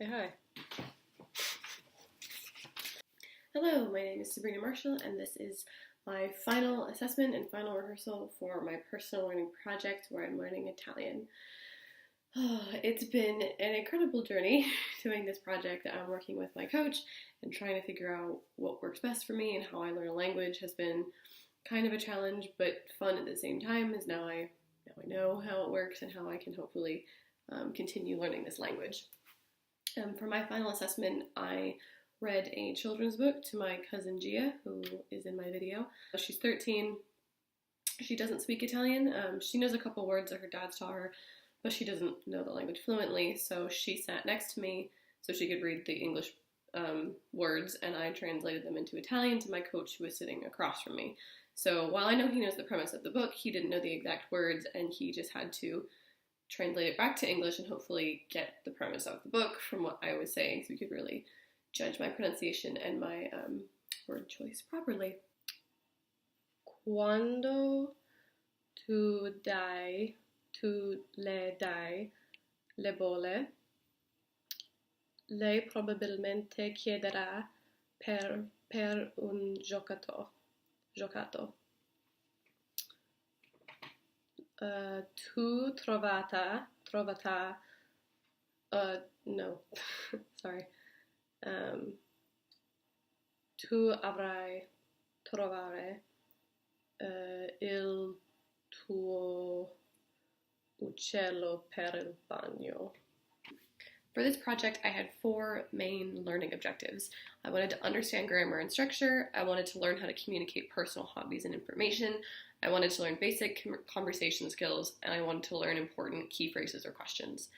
Say hi. Hello, my name is Sabrina Marshall, and this is my final assessment and final rehearsal for my personal learning project where I'm learning Italian. It's been an incredible journey doing this project. I'm working with my coach and trying to figure out what works best for me, and how I learn a language has been kind of a challenge, but fun at the same time, as now I know how it works and how I can hopefully continue learning this language. For my final assessment, I read a children's book to my cousin Gia, who is in my video. She's 13. She doesn't speak Italian. She knows a couple words that her dad's taught her, but she doesn't know the language fluently, so she sat next to me so she could read the English words, and I translated them into Italian to my coach, who was sitting across from me. So while I know he knows the premise of the book, he didn't know the exact words, and he just had to translate it back to English and hopefully get the premise of the book from what I was saying, so we could really judge my pronunciation and my word choice properly. Quando tu le dai le bolle, lei probabilmente chiederà per un giocato. Tu trovata, no, sorry. Tu avrai trovare il tuo uccello per il bagno. For this project, I had 4 main learning objectives. I wanted to understand grammar and structure, I wanted to learn how to communicate personal hobbies and information, I wanted to learn basic conversation skills, and I wanted to learn important key phrases or questions.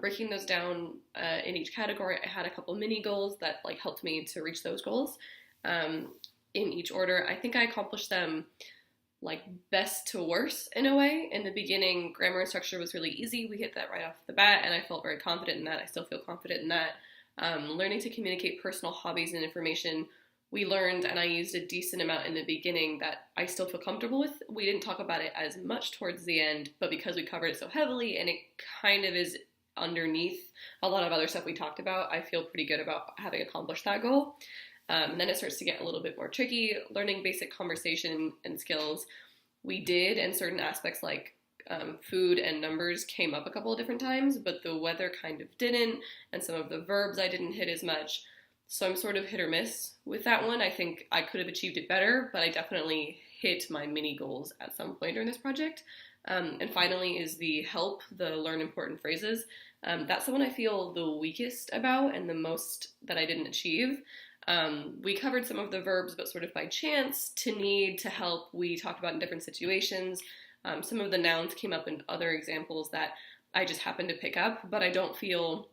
Breaking those down in each category, I had a couple mini goals that helped me to reach those goals in each order. I think I accomplished them best to worst in a way. In the beginning, grammar and structure was really easy. We hit that right off the bat, and I felt very confident in that. I still feel confident in that. Learning to communicate personal hobbies and information, we learned, and I used a decent amount in the beginning that I still feel comfortable with. We didn't talk about it as much towards the end, but because we covered it so heavily and it kind of is underneath a lot of other stuff we talked about, I feel pretty good about having accomplished that goal. And then it starts to get a little bit more tricky. Learning basic conversation and skills, we did, and certain aspects like food and numbers came up a couple of different times, but the weather kind of didn't, and some of the verbs I didn't hit as much. So I'm sort of hit or miss with that one. I think I could have achieved it better, but I definitely hit my mini goals at some point during this project. And finally is the learn important phrases. That's the one I feel the weakest about and the most that I didn't achieve. We covered some of the verbs, but sort of by chance, to need, to help, we talked about in different situations. Some of the nouns came up in other examples that I just happened to pick up, but I don't feel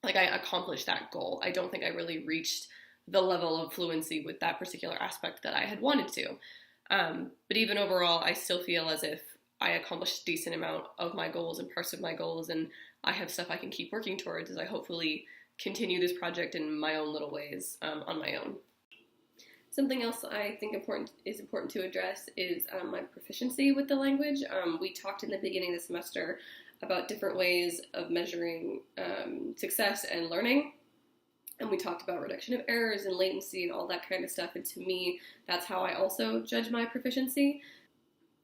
like I accomplished that goal. I don't think I really reached the level of fluency with that particular aspect that I had wanted to. But even overall, I still feel as if I accomplished a decent amount of my goals and parts of my goals, and I have stuff I can keep working towards as I hopefully continue this project in my own little ways on my own. Something else I think is important to address is my proficiency with the language. We talked in the beginning of the semester about different ways of measuring success and learning, and we talked about reduction of errors and latency and all that kind of stuff, and to me, that's how I also judge my proficiency.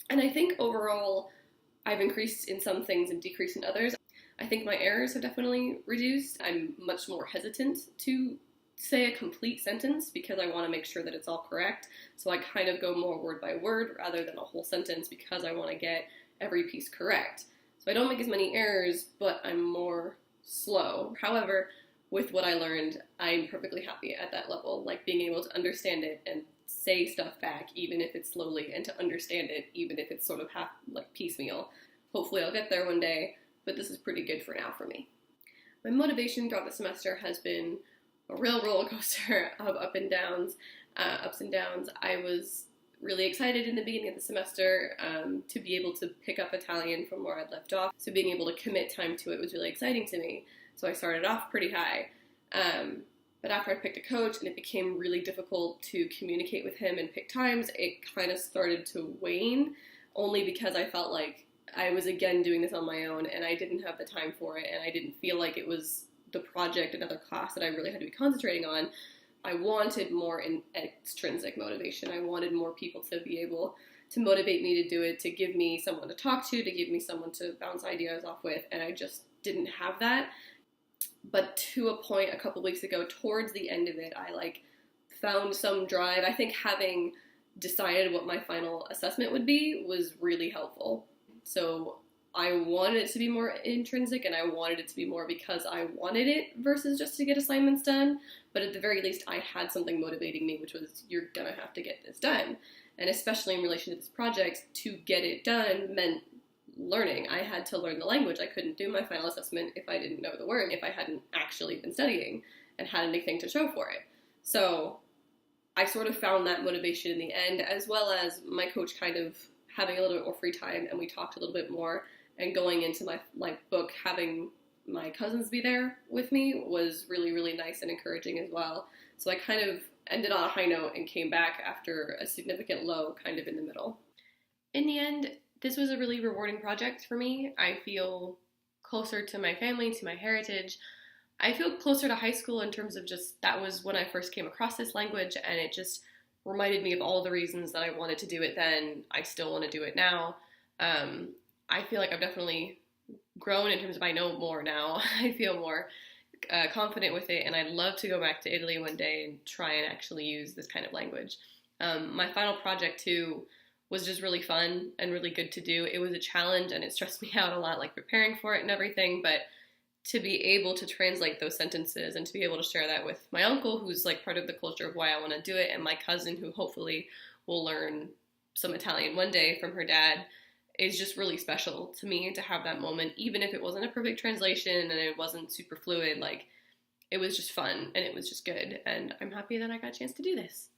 And I think overall, I've increased in some things and decreased in others. I think my errors have definitely reduced. I'm much more hesitant to say a complete sentence because I want to make sure that it's all correct. So I kind of go more word by word rather than a whole sentence because I want to get every piece correct. So I don't make as many errors, but I'm more slow. However, with what I learned, I'm perfectly happy at that level, being able to understand it and say stuff back, even if it's slowly, and to understand it, even if it's sort of half piecemeal. Hopefully I'll get there one day, but this is pretty good for now for me. My motivation throughout the semester has been a real roller coaster of ups and downs. I was really excited in the beginning of the semester to be able to pick up Italian from where I'd left off, so being able to commit time to it was really exciting to me. So I started off pretty high. But after I picked a coach and it became really difficult to communicate with him and pick times, it kind of started to wane, only because I felt like I was again doing this on my own and I didn't have the time for it and I didn't feel like it was the project, another class that I really had to be concentrating on, I wanted more extrinsic motivation. I wanted more people to be able to motivate me to do it, to give me someone to talk to give me someone to bounce ideas off with, and I just didn't have that. But to a point a couple weeks ago, towards the end of it, I found some drive. I think having decided what my final assessment would be was really helpful. So I wanted it to be more intrinsic, and I wanted it to be more because I wanted it versus just to get assignments done. But at the very least, I had something motivating me, which was, you're gonna have to get this done. And especially in relation to this project, to get it done meant learning. I had to learn the language. I couldn't do my final assessment if I didn't know the word, if I hadn't actually been studying and had anything to show for it. So I sort of found that motivation in the end, as well as my coach kind of having a little bit more free time, and we talked a little bit more, and going into my book, having my cousins be there with me was really, really nice and encouraging as well. So I kind of ended on a high note and came back after a significant low kind of in the middle. In the end, this was a really rewarding project for me. I feel closer to my family, to my heritage. I feel closer to high school in terms of just, that was when I first came across this language, and it just reminded me of all the reasons that I wanted to do it then. I still want to do it now. I feel like I've definitely grown in terms of, I know more now. I feel more confident with it, and I'd love to go back to Italy one day and try and actually use this kind of language. My final project too was just really fun and really good to do. It was a challenge, and it stressed me out a lot, preparing for it and everything, but to be able to translate those sentences and to be able to share that with my uncle, who's part of the culture of why I want to do it, and my cousin, who hopefully will learn some Italian one day from her dad, is just really special to me to have that moment, even if it wasn't a perfect translation and it wasn't super fluid. It was just fun and it was just good, and I'm happy that I got a chance to do this.